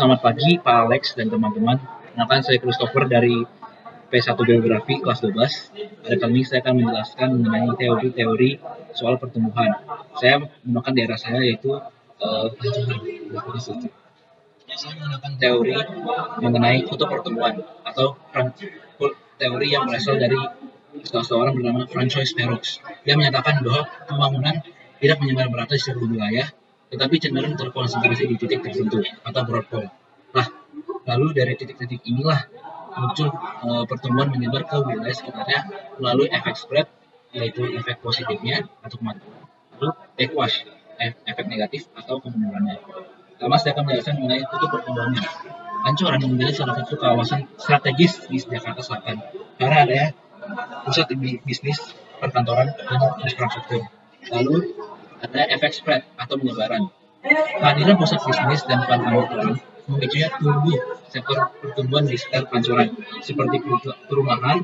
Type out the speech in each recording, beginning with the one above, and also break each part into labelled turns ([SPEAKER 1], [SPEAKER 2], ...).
[SPEAKER 1] Selamat pagi Pak Alex dan teman-teman. Kenalkan saya Christopher dari P1 Geografi kelas 12. Pada kali ini saya akan menjelaskan mengenai teori-teori soal pertumbuhan. Saya menggunakan daerah saya yaitu Pancoran. Saya menggunakan teori mengenai kutub pertumbuhan atau teori yang berasal dari seseorang bernama Francois Perroux yang menyatakan bahwa pembangunan tidak menyebar merata di seluruh wilayah, tetapi cenderung terkonsentrasi di titik tertentu atau broad. Nah, lalu dari titik-titik inilah muncul pertumbuhan menyebar ke wilayah sekitarnya melalui efek spread, yaitu efek positifnya atau kematian, lalu backwash, efek negatif atau kemundurannya. Pertama, saya akan menjelaskan mengenai kutub pertumbuhannya. Pancoran menjadi salah satu kawasan strategis di Jakarta Selatan karena ada pusat bisnis, perkantoran, dan infrastruktur. Lalu ada efek spread atau penyebaran. Kehadiran pusat bisnis dan perkantoran memicunya tumbuh sektor pertumbuhan di sekitar Pancoran, seperti perumahan,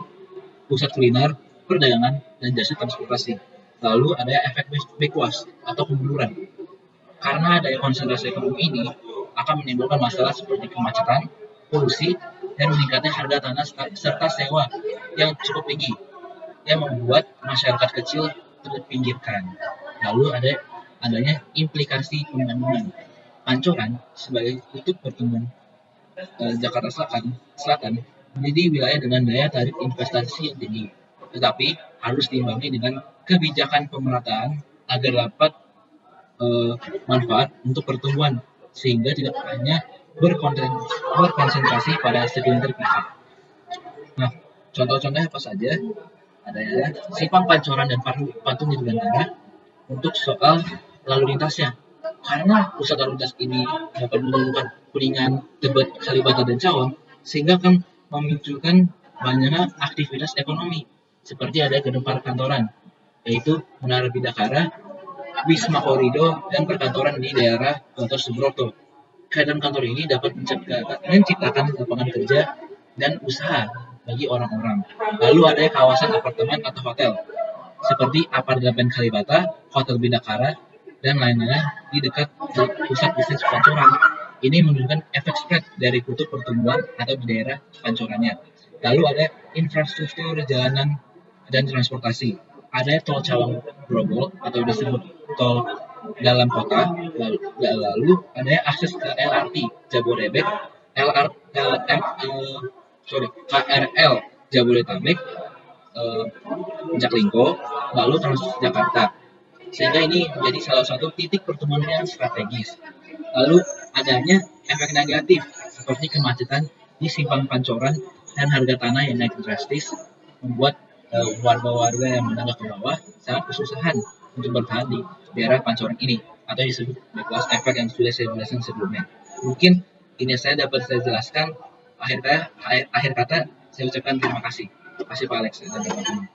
[SPEAKER 1] pusat kuliner, perdagangan, dan jasa transportasi. Lalu ada efek backwash atau kemunduran. Karena adanya konsentrasi ekonomi ini akan menimbulkan masalah seperti kemacetan, polusi, dan meningkatnya harga tanah serta sewa yang cukup tinggi yang membuat masyarakat kecil terpinggirkan. Lalu adanya implikasi pembangunan. Pancoran sebagai kutub pertumbuhan Jakarta Selatan menjadi wilayah dengan daya tarik investasi yang tinggi, tetapi harus diimbangi dengan kebijakan pemerataan agar dapat manfaat untuk pertumbuhan sehingga tidak hanya berkonsentrasi pada segelintir pihak. Nah, contoh-contohnya apa saja? Ada ya, Simpang Pancoran dan Patung Dirgantara untuk soal lalu lintasnya. Karena pusat lalu lintas ini dapat menghubungkan Kuningan, Tebet, Kalibata, dan Cawang, sehingga akan memunculkan banyak aktivitas ekonomi seperti ada gedung perkantoran, yaitu Menara Bidakara, Wisma Korido, dan perkantoran di daerah Gontor Subroto. Kehadiran kantor ini dapat menciptakan lapangan kerja dan usaha bagi orang-orang. Lalu ada kawasan apartemen atau hotel, seperti Apartemen Kalibata, Hotel Bidakara, dan lain-lainnya di dekat pusat bisnis Pancoran. Ini menunjukkan efek spread dari kutub pertumbuhan atau di daerah Pancorannya. Lalu ada infrastruktur jalanan dan transportasi. Ada tol Cawang Grogol atau disebut tol dalam kota, lalu ada akses ke LRT Jabodebek, KRL Jabodetabek, Jaklingko, lalu Transjakarta. Sehingga ini menjadi salah satu titik pertumbuhan yang strategis. Lalu adanya efek negatif seperti kemacetan di Simpang Pancoran dan harga tanah yang naik drastis membuat warga-warga yang menengah ke bawah sangat kesusahan untuk bertahan di daerah Pancoran ini atau disebut backwash efek yang sudah saya jelaskan sebelumnya. Mungkin ini saya dapat saya jelaskan. Akhir kata saya ucapkan terima kasih. Terima kasih Pak Alex dan teman-teman.